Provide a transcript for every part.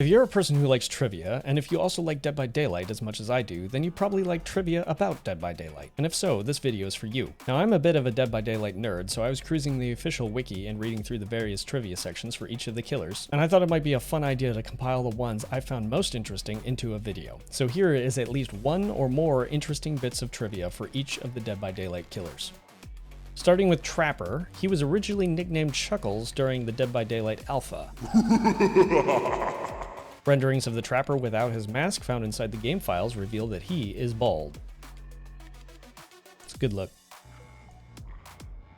If you're a person who likes trivia, and if you also like Dead by Daylight as much as I do, then you probably like trivia about Dead by Daylight. And if so, this video is for you. Now, I'm a bit of a Dead by Daylight nerd, so I was cruising the official wiki and reading through the various trivia sections for each of the killers, and I thought it might be a fun idea to compile the ones I found most interesting into a video. So here is at least one or more interesting bits of trivia for each of the Dead by Daylight killers. Starting with Trapper, he was originally nicknamed Chuckles during the Dead by Daylight Alpha. Renderings of the Trapper without his mask found inside the game files reveal that he is bald. It's a good look.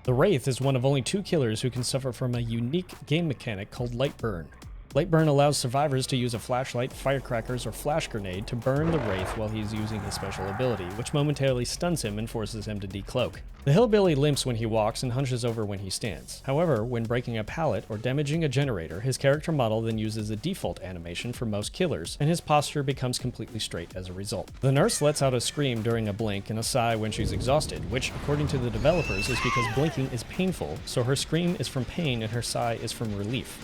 The Wraith is one of only two killers who can suffer from a unique game mechanic called Light Burn. Light Burn allows survivors to use a flashlight, firecrackers, or flash grenade to burn the Wraith while he's using his special ability, which momentarily stuns him and forces him to decloak. The Hillbilly limps when he walks and hunches over when he stands. However, when breaking a pallet or damaging a generator, his character model then uses a default animation for most killers, and his posture becomes completely straight as a result. The nurse lets out a scream during a blink and a sigh when she's exhausted, which, according to the developers, is because blinking is painful, so her scream is from pain and her sigh is from relief.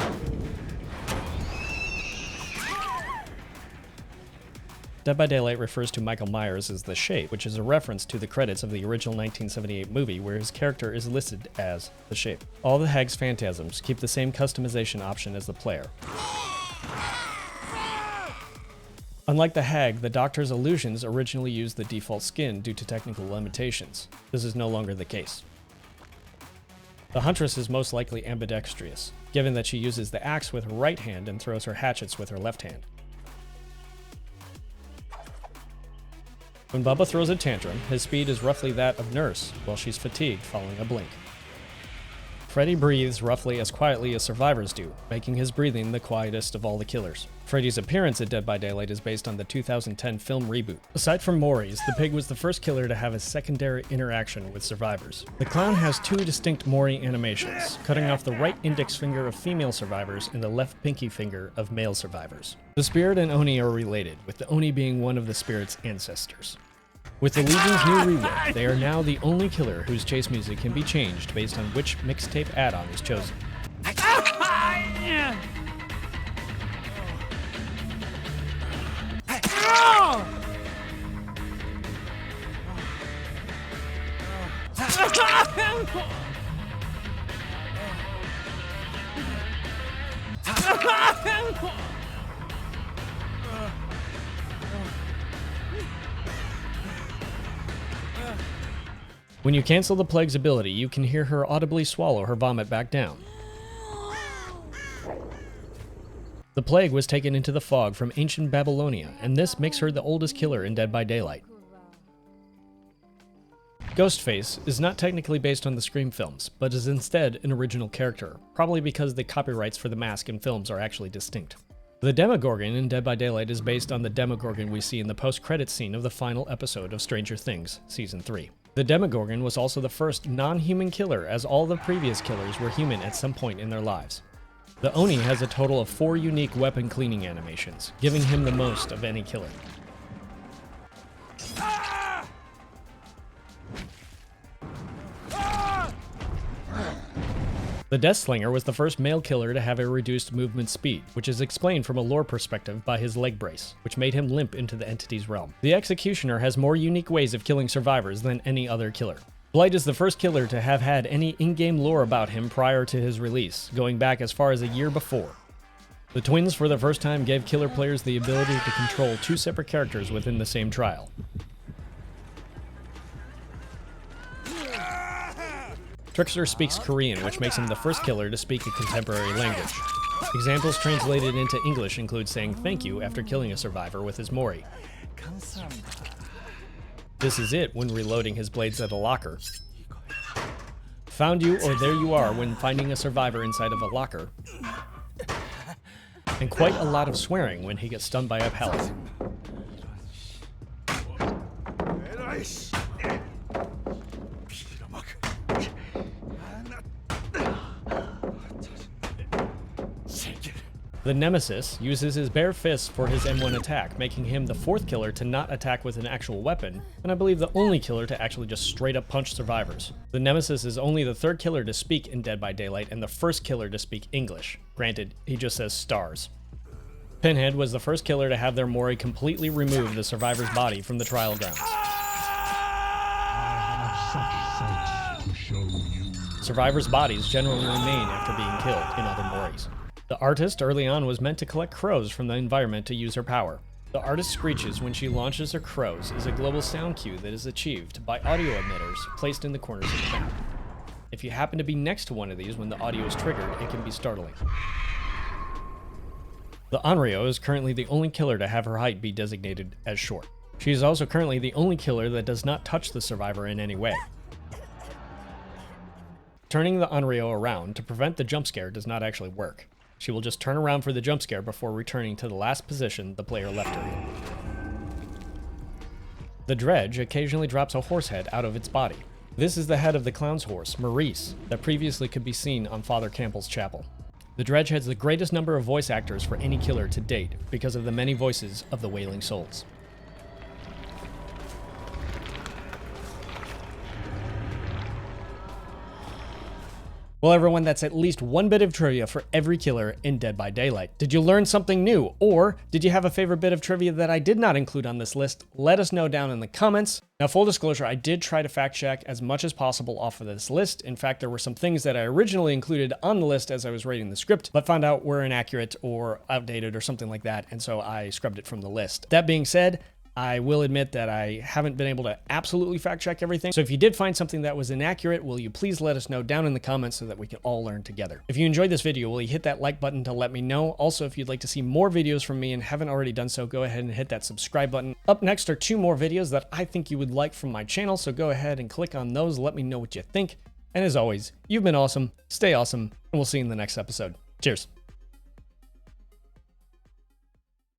Dead by Daylight refers to Michael Myers as the Shape, which is a reference to the credits of the original 1978 movie where his character is listed as the Shape. All the Hag's phantasms keep the same customization option as the player. Unlike the Hag, the Doctor's illusions originally used the default skin due to technical limitations. This is no longer the case. The Huntress is most likely ambidextrous, given that she uses the axe with her right hand and throws her hatchets with her left hand. When Bubba throws a tantrum, his speed is roughly that of Nurse, while she's fatigued following a blink. Freddy breathes roughly as quietly as survivors do, making his breathing the quietest of all the killers. Freddy's appearance at Dead by Daylight is based on the 2010 film reboot. Aside from Maury's, the pig was the first killer to have a secondary interaction with survivors. The clown has two distinct Maury animations, cutting off the right index finger of female survivors and the left pinky finger of male survivors. The spirit and Oni are related, with the Oni being one of the spirit's ancestors. With the Legion's new rework, they are now the only killer whose chase music can be changed based on which mixtape add-on is chosen. When you cancel the Plague's ability, you can hear her audibly swallow her vomit back down. The Plague was taken into the fog from ancient Babylonia, and this makes her the oldest killer in Dead by Daylight. Ghostface is not technically based on the Scream films, but is instead an original character, probably because the copyrights for the mask and films are actually distinct. The Demogorgon in Dead by Daylight is based on the Demogorgon we see in the post-credits scene of the final episode of Stranger Things, Season 3. The Demogorgon was also the first non-human killer, as all the previous killers were human at some point in their lives. The Oni has a total of 4 unique weapon cleaning animations, giving him the most of any killer. The Deathslinger was the first male killer to have a reduced movement speed, which is explained from a lore perspective by his leg brace, which made him limp into the entity's realm. The Executioner has more unique ways of killing survivors than any other killer. Blight is the first killer to have had any in-game lore about him prior to his release, going back as far as a year before. The twins for the first time gave killer players the ability to control 2 separate characters within the same trial. Trickster speaks Korean, which makes him the first killer to speak a contemporary language. Examples translated into English include saying thank you after killing a survivor with his Mori. This is it when reloading his blades at a locker. Found you or there you are when finding a survivor inside of a locker. And quite a lot of swearing when he gets stunned by a pallet. The Nemesis uses his bare fists for his M1 attack, making him the 4th killer to not attack with an actual weapon, and I believe the only killer to actually just straight up punch survivors. The Nemesis is only the 3rd killer to speak in Dead by Daylight and the 1st killer to speak English. Granted, he just says stars. Pinhead was the first killer to have their Mori completely remove the survivor's body from the trial grounds. Survivors' bodies generally remain after being killed in other Moris. The artist early on was meant to collect crows from the environment to use her power. The artist's screeches when she launches her crows is a global sound cue that is achieved by audio emitters placed in the corners of the map. If you happen to be next to one of these when the audio is triggered, it can be startling. The Onryo is currently the only killer to have her height be designated as short. She is also currently the only killer that does not touch the survivor in any way. Turning the Onryo around to prevent the jump scare does not actually work. She will just turn around for the jump scare before returning to the last position the player left her in. The Dredge occasionally drops a horse head out of its body. This is the head of the clown's horse, Maurice, that previously could be seen on Father Campbell's chapel. The Dredge has the greatest number of voice actors for any killer to date because of the many voices of the Wailing Souls. Well, everyone, that's at least one bit of trivia for every killer in Dead by Daylight. Did you learn something new? Or did you have a favorite bit of trivia that I did not include on this list? Let us know down in the comments. Now, full disclosure, I did try to fact check as much as possible off of this list. In fact, there were some things that I originally included on the list as I was writing the script, but found out were inaccurate or outdated or something like that, and so I scrubbed it from the list. That being said, I will admit that I haven't been able to absolutely fact check everything. So if you did find something that was inaccurate, will you please let us know down in the comments so that we can all learn together. If you enjoyed this video, will you hit that like button to let me know? Also, if you'd like to see more videos from me and haven't already done so, go ahead and hit that subscribe button. Up next are 2 more videos that I think you would like from my channel, so go ahead and click on those. Let me know what you think. And as always, you've been awesome, stay awesome, and we'll see you in the next episode. Cheers.